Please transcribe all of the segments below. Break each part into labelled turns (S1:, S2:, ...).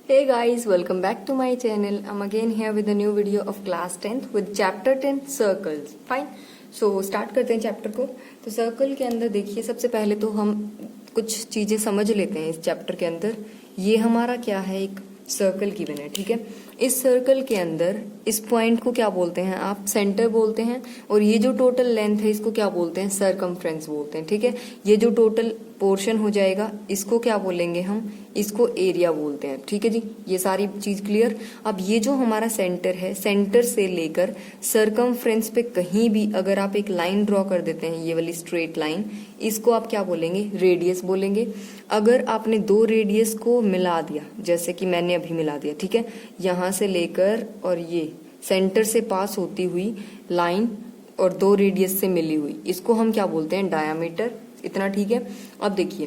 S1: Hey guys, welcome back to my channel. I'm again here with a new video of class 10th with chapter 10 circles. Fine. So start करते हैं chapter को. तो circle के अंदर देखिए, सबसे पहले तो हम कुछ चीजें समझ लेते हैं इस चैप्टर के अंदर. ये हमारा क्या है, एक सर्कल गिवन है, ठीक है. इस सर्कल के अंदर इस पॉइंट को क्या बोलते हैं आप, सेंटर बोलते हैं. और ये जो टोटल लेंथ है इसको क्या बोलते हैं, सरकमफ्रेंस बोलते हैं, ठीक है. ये जो टोटल पोर्शन हो जाएगा इसको क्या बोलेंगे हम, इसको एरिया बोलते हैं, ठीक है जी. ये सारी चीज क्लियर. अब ये जो हमारा सेंटर है, सेंटर से लेकर सरकमफ्रेंस पे कहीं भी अगर आप एक लाइन ड्रॉ कर देते हैं, ये वाली स्ट्रेट लाइन, इसको आप क्या बोलेंगे, रेडियस बोलेंगे. अगर आपने दो रेडियस को मिला दिया, जैसे कि मैंने अभी मिला दिया, ठीक है, यहां से लेकर और ये सेंटर से पास होती हुई लाइन और दो रेडियस से मिली हुई, इसको हम क्या बोलते हैं, डायामीटर. इतना ठीक है. अब देखिए,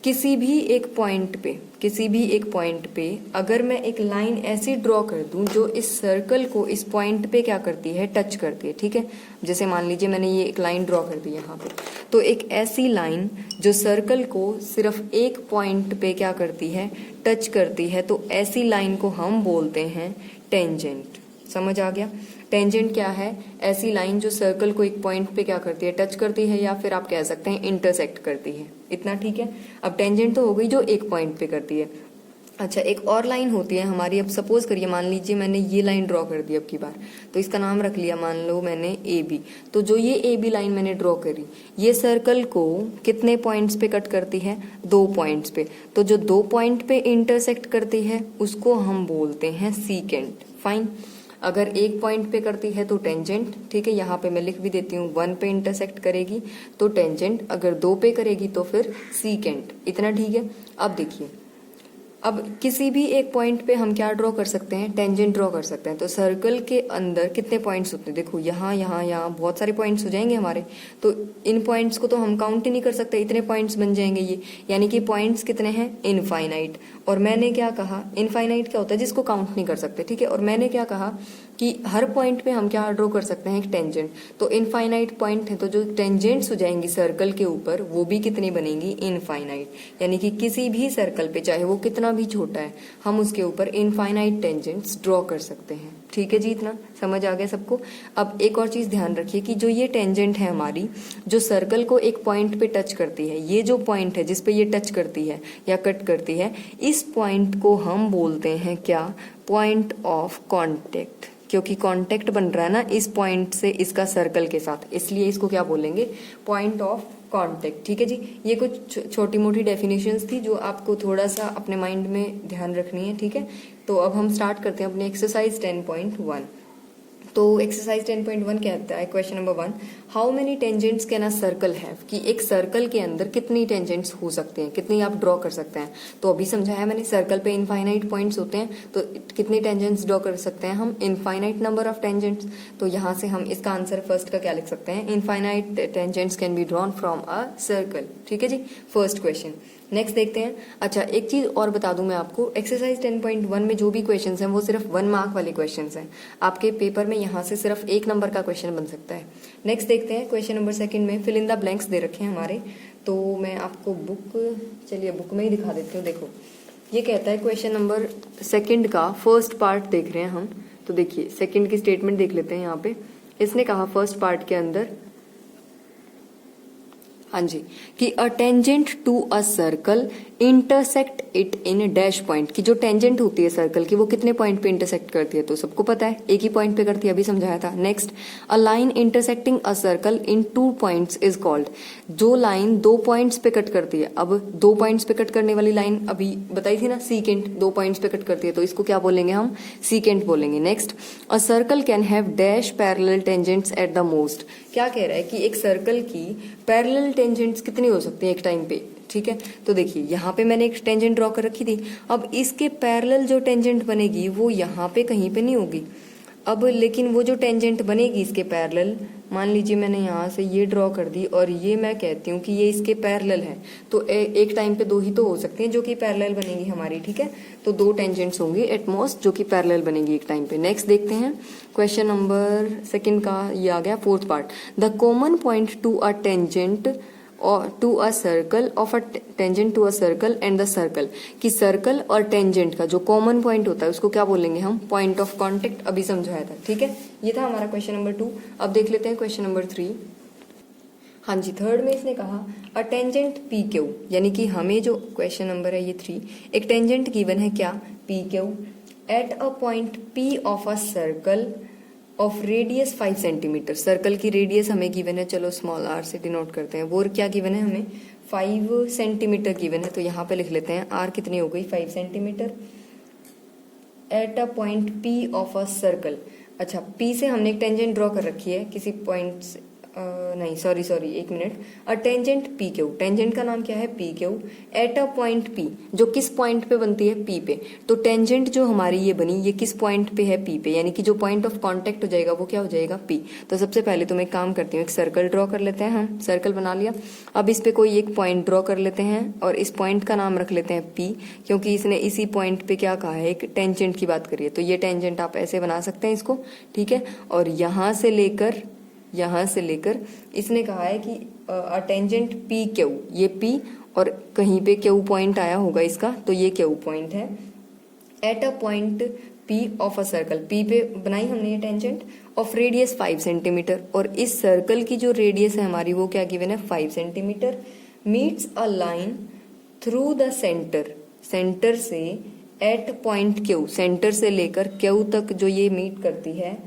S1: किसी भी एक पॉइंट पे अगर मैं एक लाइन ऐसी ड्रॉ कर दूं जो इस सर्कल को इस पॉइंट पे क्या करती है, टच करती है, ठीक है. जैसे मान लीजिए मैंने ये एक लाइन ड्रॉ कर दी यहाँ पे, तो एक ऐसी लाइन जो सर्कल को सिर्फ एक पॉइंट पे क्या करती है, टच करती है, तो ऐसी लाइन को हम बोलते हैं टेंजेंट. समझ आ गया. टेंजेंट क्या है, ऐसी लाइन जो सर्कल को एक पॉइंट पे क्या करती है, टच करती है, या फिर आप कह सकते हैं इंटरसेक्ट करती है. इतना ठीक है. अब टेंजेंट तो हो गई जो एक पॉइंट पे करती है. अच्छा, एक और लाइन होती है हमारी. अब सपोज करिए, मान लीजिए मैंने ये लाइन ड्रॉ कर दी अब की बार, तो इसका नाम रख लिया, मान लो मैंने ए बी. तो जो ये ए बी लाइन मैंने ड्रॉ करी, ये सर्कल को कितने पॉइंट्स पे कट करती है, 2 पॉइंट्स पे. तो जो 2 पॉइंट पे इंटरसेक्ट करती है उसको हम बोलते हैं सीकेंट. फाइन. अगर एक पॉइंट पे करती है तो टेंजेंट, ठीक है. यहाँ पे मैं लिख भी देती हूँ, 1 पे इंटरसेक्ट करेगी तो टेंजेंट, अगर 2 पे करेगी तो फिर सीकेंट. इतना ठीक है. अब देखिए, अब किसी भी एक पॉइंट पे हम क्या ड्रॉ कर सकते हैं, टेंजेंट ड्रॉ कर सकते हैं. तो सर्कल के अंदर कितने पॉइंट्स होते हैं, देखो यहाँ यहाँ यहाँ बहुत सारे पॉइंट्स हो जाएंगे हमारे. तो इन पॉइंट्स को तो हम काउंट ही नहीं कर सकते, इतने पॉइंट्स बन जाएंगे ये. यानी कि पॉइंट्स कितने हैं, इनफाइनाइट. और मैंने क्या कहा, इनफाइनाइट क्या होता है, जिसको काउंट नहीं कर सकते, ठीक है. और मैंने क्या कहा कि हर पॉइंट पे हम क्या ड्रॉ कर सकते हैं, एक टेंजेंट. तो इनफाइनाइट पॉइंट है, तो जो टेंजेंट्स हो जाएंगी सर्कल के ऊपर वो भी कितनी बनेंगी, इनफाइनाइट. यानी कि किसी भी सर्कल पे, चाहे वो कितना भी छोटा है, हम उसके ऊपर इनफाइनाइट टेंजेंट्स ड्रॉ कर सकते हैं. ठीक है जी. इतना समझ आ गया सबको. अब एक और चीज ध्यान रखिए कि जो ये टेंजेंट है हमारी, जो सर्कल को एक पॉइंट पे टच करती है, ये जो पॉइंट है जिसपे ये टच करती है या कट करती है, इस पॉइंट को हम बोलते हैं क्या, पॉइंट ऑफ कॉन्टेक्ट. क्योंकि कांटेक्ट बन रहा है ना इस पॉइंट से इसका सर्कल के साथ, इसलिए इसको क्या बोलेंगे, पॉइंट ऑफ कांटेक्ट. ठीक है जी. ये कुछ छोटी मोटी डेफिनेशंस थी जो आपको थोड़ा सा अपने माइंड में ध्यान रखनी है, ठीक है. तो अब हम स्टार्ट करते हैं अपने एक्सरसाइज 10.1. तो एक्सरसाइज 10.1 कहता है, question number 1, how many tangents can a circle have, कि एक सर्कल के अंदर कितनी टेंजेंट्स हो सकते हैं, कितनी आप ड्रॉ कर सकते हैं. तो अभी समझाया मैंने, सर्कल पे इनफाइनाइट पॉइंट्स होते हैं, तो कितनी टेंजेंट्स ड्रॉ कर सकते हैं हम, इनफाइनाइट नंबर ऑफ टेंजेंट्स. तो यहाँ से हम इसका आंसर फर्स्ट का क्या लिख सकते हैं, infinite tangents can be drawn from a circle. ठीक है जी, फर्स्ट क्वेश्चन. नेक्स्ट देखते हैं. अच्छा, एक चीज और बता दूं मैं आपको, एक्सरसाइज 10.1 में जो भी क्वेश्चंस हैं वो सिर्फ 1 मार्क वाले क्वेश्चंस हैं. आपके पेपर में यहाँ से सिर्फ 1 नंबर का क्वेश्चन बन सकता है. नेक्स्ट देखते हैं, क्वेश्चन नंबर 2 में फिल इन द ब्लैंक्स दे रखे हैं हमारे. तो मैं आपको बुक में ही दिखा देती हूँ. देखो, ये कहता है क्वेश्चन नंबर 2 का फर्स्ट पार्ट देख रहे हैं हम. तो देखिए, सेकेंड की स्टेटमेंट देख लेते हैं. यहाँ पे इसने कहा फर्स्ट पार्ट के अंदर, हाँ जी, कि a tangent to a circle intersect it in dash point, की जो टेंजेंट होती है सर्कल की वो कितने पॉइंट पे इंटरसेक्ट करती है, तो सबको पता है एक ही पॉइंट पे करती है, अभी समझाया था. Next, a line intersecting a circle in 2 points is called, जो लाइन 2 पॉइंट्स पे कट करती है. अब 2 पॉइंट्स पे कट करने वाली लाइन अभी बताई थी ना, सीकेंट. 2 पॉइंट्स पे कट करती है तो इसको क्या बोलेंगे हम, सीकेंट बोलेंगे. Next, a circle can have dash parallel tangents at the most. क्या कह रहा है कि एक सर्कल की पैरेलल टेंजेंट्स कितनी हो सकती है एक टाइम पे. ठीक है. तो देखिए, यहाँ पे मैंने एक टेंजेंट ड्रॉ कर रखी थी. अब इसके पैरेलल जो टेंजेंट बनेगी वो यहाँ पे कहीं पे नहीं होगी. अब लेकिन वो जो टेंजेंट बनेगी इसके पैरेलल, मान लीजिए मैंने यहाँ से ये ड्रॉ कर दी और ये मैं कहती हूँ कि ये इसके पैरेलल है, तो एक टाइम पे 2 ही तो हो सकते हैं जो कि पैरेलल बनेगी हमारी. ठीक है. तो 2 टेंजेंट्स होंगी एट मोस्ट जो कि पैरेलल बनेगी एक टाइम पे. नेक्स्ट देखते हैं, क्वेश्चन नंबर 2 का ये आ गया fourth part. The common point to a tangent और to a circle of a tangent to a circle and the circle, कि सर्कल और टेंजेंट का जो कॉमन पॉइंट होता है उसको क्या बोलेंगे हम, पॉइंट ऑफ कांटेक्ट, अभी समझाया था। ठीक है, ये था हमारा क्वेश्चन नंबर 2। अब देख लेते हैं क्वेश्चन नंबर 3। हाँ जी, थर्ड में इसने कहा अ टेंजेंट पी क्यू, यानी कि हमें जो क्वेश्चन नंबर है ये 3, एक टेंजेंट गिवन है क्या, P Q, at a point P of a circle of radius 5 centimetre. Circle की रेडियस हमें गिवन है, चलो स्मॉल आर से डिनोट करते हैं, वो क्या गिवन है हमें, 5 सेंटीमीटर गिवन है, तो यहाँ पे लिख लेते हैं आर कितनी हो गई, 5 centimetre, at a point P of a circle. अच्छा, पी से हमने एक टेंजेंट ड्रॉ कर रखी है किसी पॉइंट से, नहीं सॉरी एक minute, a tangent P Q, tangent का नाम क्या है, P Q, at a point P, जो किस पॉइंट पे बनती है, पी पे। तो टेंजेंट जो हमारी ये बनी, ये किस पॉइंट पे है, पी पे, यानी कि जो पॉइंट ऑफ कांटेक्ट हो जाएगा वो क्या हो जाएगा, पी। तो सबसे पहले तो मैं एक काम करती हूँ, एक सर्कल ड्रॉ कर लेते हैं, हम सर्कल बना लिया। अब इस पे कोई एक पॉइंट ड्रॉ कर लेते हैं और इस पॉइंट का नाम रख लेते हैं पी, क्योंकि इसने इसी पॉइंट पे क्या कहा है, एक टेंजेंट की बात करिए, तो ये टेंजेंट आप ऐसे बना सकते हैं इसको। ठीक है, और यहां से लेकर इसने कहा है कि टेंजेंट पी क्यू, ये पी और कहीं पे क्यू पॉइंट आया होगा इसका, तो ये क्यू पॉइंट है, at a point P of a circle, P पे बनाई हमने ये टेंजेंट, ऑफ रेडियस 5 सेंटीमीटर, और इस सर्कल की जो रेडियस है हमारी वो क्या गिवन है, 5 centimetre, meets a line through the centre, centre से एट पॉइंट क्यू, सेंटर से लेकर क्यू तक जो ये मीट करती है,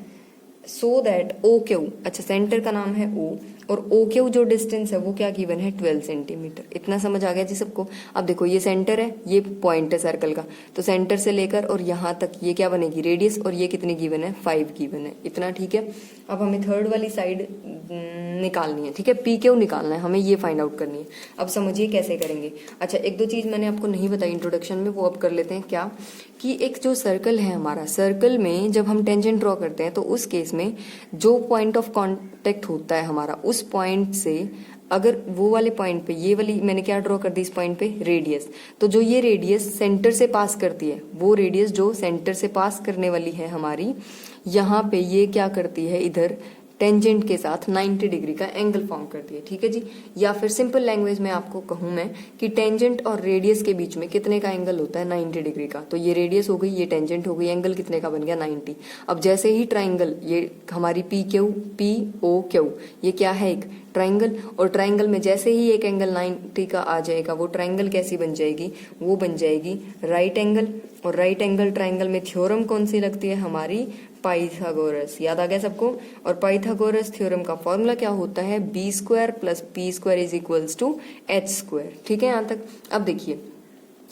S1: सो दैट ओ क्यू, अच्छा सेंटर का नाम है ओ, और ओ क्यू जो डिस्टेंस है वो क्या गिवन है, 12 सेंटीमीटर। इतना समझ आ गया जी सबको। अब देखो ये सेंटर है, ये पॉइंट है सर्कल का, तो सेंटर से लेकर और यहाँ तक ये क्या बनेगी, रेडियस, और ये कितनी गिवन है, 5 गिवन है। इतना ठीक है। अब हमें थर्ड वाली साइड निकालनी है। ठीक है, पी क्यू निकालना है हमें, ये फाइंड आउट करनी है। अब समझिए कैसे करेंगे। अच्छा, एक दो चीज मैंने आपको नहीं बताई इंट्रोडक्शन में, वो अब कर लेते हैं। क्या कि एक जो सर्कल है हमारा, सर्कल में जब हम टेंजेंट ड्रॉ करते हैं तो उस केस में जो पॉइंट ऑफ कांटेक्ट होता है हमारा, उस पॉइंट से अगर वो वाले पॉइंट पे, ये वाली मैंने क्या ड्रॉ कर दी इस पॉइंट पे, रेडियस, तो जो ये रेडियस सेंटर से पास करती है, वो रेडियस जो सेंटर से पास करने वाली है हमारी, यहाँ पे ये क्या करती है, इधर टेंजेंट के साथ 90 डिग्री का एंगल फॉर्म करती है। ठीक है जी, या फिर सिंपल लैंग्वेज में आपको कहूं मैं कि टेंजेंट और रेडियस के बीच में कितने का एंगल होता है, 90 डिग्री का। तो ये रेडियस हो गई, ये टेंजेंट हो गई, एंगल कितने का बन गया, 90। अब जैसे ही ट्राइंगल, ये हमारी P Q, P O Q, ये क्या है, एक ट्राइंगल, और ट्राइंगल में जैसे ही एक एंगल 90 का आ जाएगा, वो ट्राइंगल कैसी बन जाएगी, वो बन जाएगी राइट एंगल। और राइट एंगल ट्राइंगल में थ्योरम कौन सी लगती है हमारी, पाइथागोरस। याद आ गया सबको। और पाइथागोरस थ्योरम का फॉर्मूला क्या होता है, B square plus P square is equals to H square. ठीक है यहाँ तक। अब देखिए,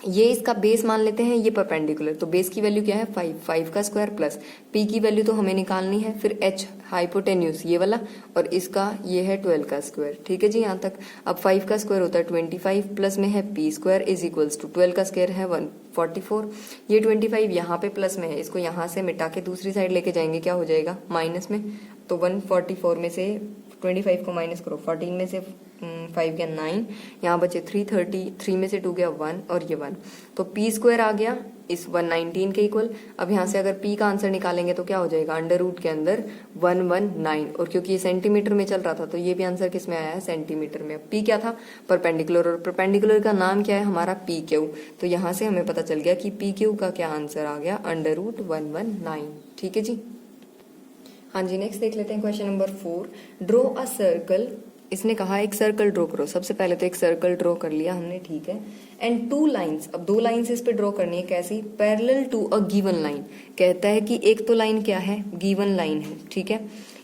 S1: ये इसका बेस मान लेते हैं, ये परपेंडिकुलर, तो बेस की वैल्यू क्या है, 5 का स्क्वायर प्लस पी की वैल्यू तो हमें निकालनी है, फिर एच हाइपोटेन्यूस ये वाला, और इसका ये है 12 का स्क्वायर। ठीक है जी यहाँ तक। अब 5 का स्क्वायर होता है 25, प्लस में है P square is equals to 12 का स्क्वायर है 144। ये 25 यहाँ पे प्लस में है, इसको यहाँ से मिटा के दूसरी साइड लेके जाएंगे, क्या हो जाएगा, माइनस में। तो 144 में से 25 को माइनस करो, 14 में से 5 गया 9, यहाँ बचे 330, 3 में से 2 गया 1 और ये 1, तो पी स्क्वायर आ गया इस 119 के इक्वल। अब यहाँ से अगर पी का आंसर निकालेंगे तो क्या हो जाएगा, अंडर रूट के अंदर 119, और क्योंकि ये सेंटीमीटर में चल रहा था तो ये भी आंसर किस में आया है, सेंटीमीटर में। अब पी क्या था, परपेंडिकुलर, और परपेंडिकुलर का नाम क्या है हमारा, पी क्यू। तो यहाँ से हमें पता चल गया कि पी क्यू का क्या आंसर आ गया, अंडर रूट 119। ठीक है जी। हाँ जी, नेक्स्ट देख लेते हैं question number 4। Draw a circle. इसने कहा एक सर्कल ड्रॉ करो। सबसे पहले तो एक सर्कल ड्रॉ कर लिया हमने, ठीक है। एंड 2 लाइंस, अब 2 लाइंस इस पे ड्रॉ करनी है, कैसी, parallel to a given line. कहता है कि एक तो लाइन क्या है, गिवन लाइन है, ठीक है।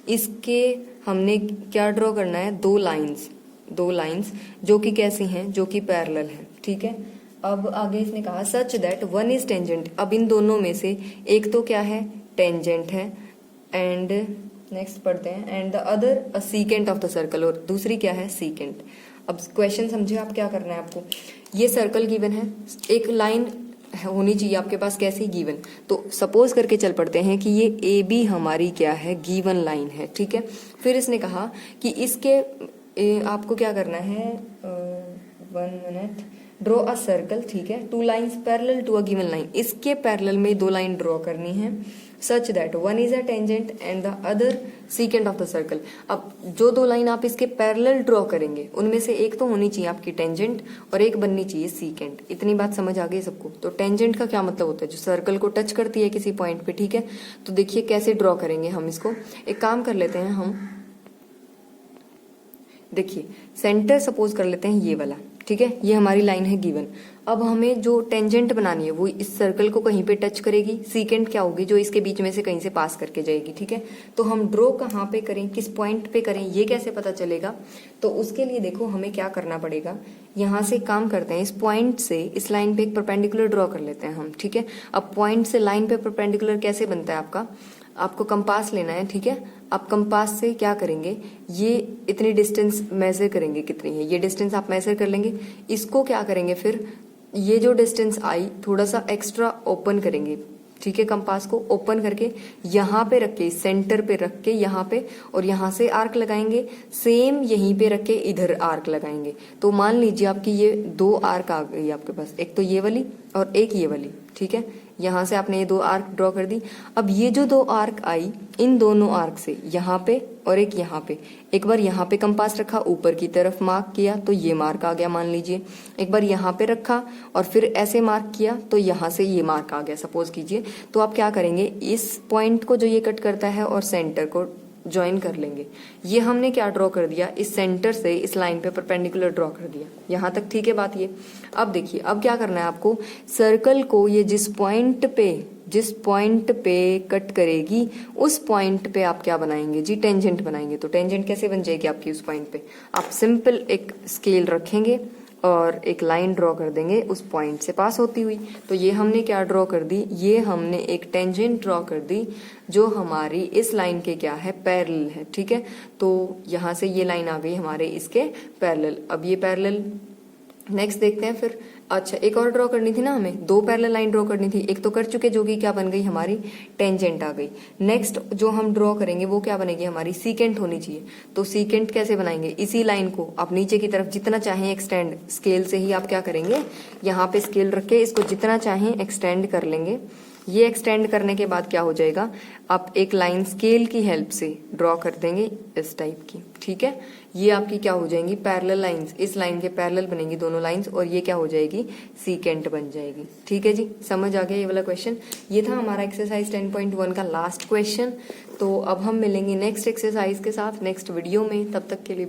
S1: इसके हमने क्या ड्रॉ करना है, 2 लाइंस जो कि कैसी हैं, जो कि पैरेलल है, ठीक है। अब आगे इसने कहा सच दैट वन इज टेंजेंट। अब इन दोनों में से एक तो क्या है, टेंजेंट है, एंड नेक्स्ट पढ़ते हैं, and the other a secant of the circle, और दूसरी क्या है, सीकेंट। अब क्वेश्चन समझे आप, क्या करना है आपको, ये सर्कल गिवन है, एक लाइन होनी चाहिए आपके पास, कैसी, गिवन। तो सपोज करके चल पड़ते हैं कि ये ए बी हमारी क्या है, गिवन लाइन है, ठीक है। फिर इसने कहा कि इसके आपको क्या करना है, 1 मिनट, ड्रॉ अ सर्कल, ठीक है। 2 lines parallel to a given line, इसके पैरेलल में 2 लाइन ड्रॉ करनी है such that one is a tangent and the other secant of the circle. अब जो दो लाइन आप इसके पैरेलल ड्रॉ करेंगे उनमें से एक तो होनी चाहिए आपकी टेंजेंट और एक बननी चाहिए सीकेंट। इतनी बात समझ आ गई सबको? तो टेंजेंट का क्या मतलब होता है? जो सर्कल को टच करती है किसी पॉइंट पे, ठीक है। तो देखिए कैसे ड्रॉ करेंगे हम इसको। एक काम कर लेते हैं हम, देखिए सेंटर सपोज कर लेते हैं ये वाला, ठीक है। ये हमारी लाइन है गिवन। अब हमें जो टेंजेंट बनानी है वो इस सर्कल को कहीं पे टच करेगी, सीकेंट क्या होगी जो इसके बीच में से कहीं से पास करके जाएगी, ठीक है। तो हम ड्रॉ कहाँ पे करें, किस पॉइंट पे करें, ये कैसे पता चलेगा? तो उसके लिए देखो हमें क्या करना पड़ेगा। यहाँ से काम करते हैं, इस पॉइंट से इस लाइन पे एक परपेंडिकुलर ड्रॉ कर लेते हैं हम, ठीक है। अब पॉइंट से लाइन पे परपेंडिकुलर कैसे बनता है आपका? आपको कंपास लेना है, ठीक है। आप कंपास से क्या करेंगे, ये इतनी डिस्टेंस मेजर करेंगे, कितनी है ये डिस्टेंस आप मेजर कर लेंगे। इसको क्या करेंगे फिर, ये जो डिस्टेंस आई थोड़ा सा एक्स्ट्रा ओपन करेंगे, ठीक है। कंपास को ओपन करके यहाँ पे रख के, सेंटर पे रख के यहाँ पे, और यहाँ से आर्क लगाएंगे। सेम यहीं पे रख के इधर आर्क लगाएंगे। तो मान लीजिए आपकी ये दो आर्क आ गई आपके पास, एक तो ये वाली और एक ये वाली, ठीक है। यहाँ से आपने ये दो आर्क ड्रॉ कर दी। अब ये जो दो आर्क आई, इन दोनों आर्क से यहाँ पे और एक यहाँ पे, एक बार यहाँ पे कंपास रखा, ऊपर की तरफ मार्क किया तो ये मार्क आ गया मान लीजिए। एक बार यहाँ पे रखा और फिर ऐसे मार्क किया तो यहाँ से ये मार्क आ गया सपोज कीजिए। तो आप क्या करेंगे, इस पॉइंट को जो ये कट करता है और सेंटर को ज्वाइन कर लेंगे। ये हमने क्या ड्रॉ कर दिया, इस सेंटर से इस लाइन पे परपेंडिकुलर ड्रॉ कर दिया। यहाँ तक ठीक है बात ये। अब देखिए अब क्या करना है आपको, सर्कल को ये जिस पॉइंट पे कट करेगी उस पॉइंट पे आप क्या बनाएंगे जी, टेंजेंट बनाएंगे। तो टेंजेंट कैसे बन जाएगी आपकी उस पॉइंट पे, आप सिंपल एक स्केल रखेंगे और एक लाइन ड्रॉ कर देंगे उस पॉइंट से पास होती हुई। तो ये हमने क्या ड्रॉ कर दी, ये हमने एक टेंजेंट ड्रॉ कर दी जो हमारी इस लाइन के क्या है, पैरेलल है, ठीक है। तो यहाँ से ये लाइन आ गई हमारे इसके पैरेलल। अब ये पैरेलल नेक्स्ट देखते हैं फिर। अच्छा एक और ड्रॉ करनी थी ना हमें, दो पैरेलल लाइन ड्रॉ करनी थी, एक तो कर चुके जो कि क्या बन गई हमारी टेंजेंट आ गई। नेक्स्ट जो हम ड्रॉ करेंगे वो क्या बनेगी हमारी, सीकेंट होनी चाहिए। तो सीकेंट कैसे बनाएंगे, इसी लाइन को आप नीचे की तरफ जितना चाहें एक्सटेंड, स्केल से ही आप क्या करेंगे, यहाँ पे स्केल रख के इसको जितना चाहें एक्सटेंड कर लेंगे। ये एक्सटेंड करने के बाद क्या हो जाएगा, आप एक लाइन स्केल की हेल्प से ड्रॉ कर देंगे इस टाइप की, ठीक है। ये आपकी क्या हो जाएंगी, पैरेलल लाइंस, इस लाइन के पैरेलल बनेंगी दोनों लाइंस, और ये क्या हो जाएगी, सीकेंट बन जाएगी। ठीक है जी, समझ आ गया ये वाला क्वेश्चन। ये था हमारा एक्सरसाइज 10.1 का लास्ट क्वेश्चन। तो अब हम मिलेंगे नेक्स्ट एक्सरसाइज के साथ नेक्स्ट वीडियो में, तब तक के लिए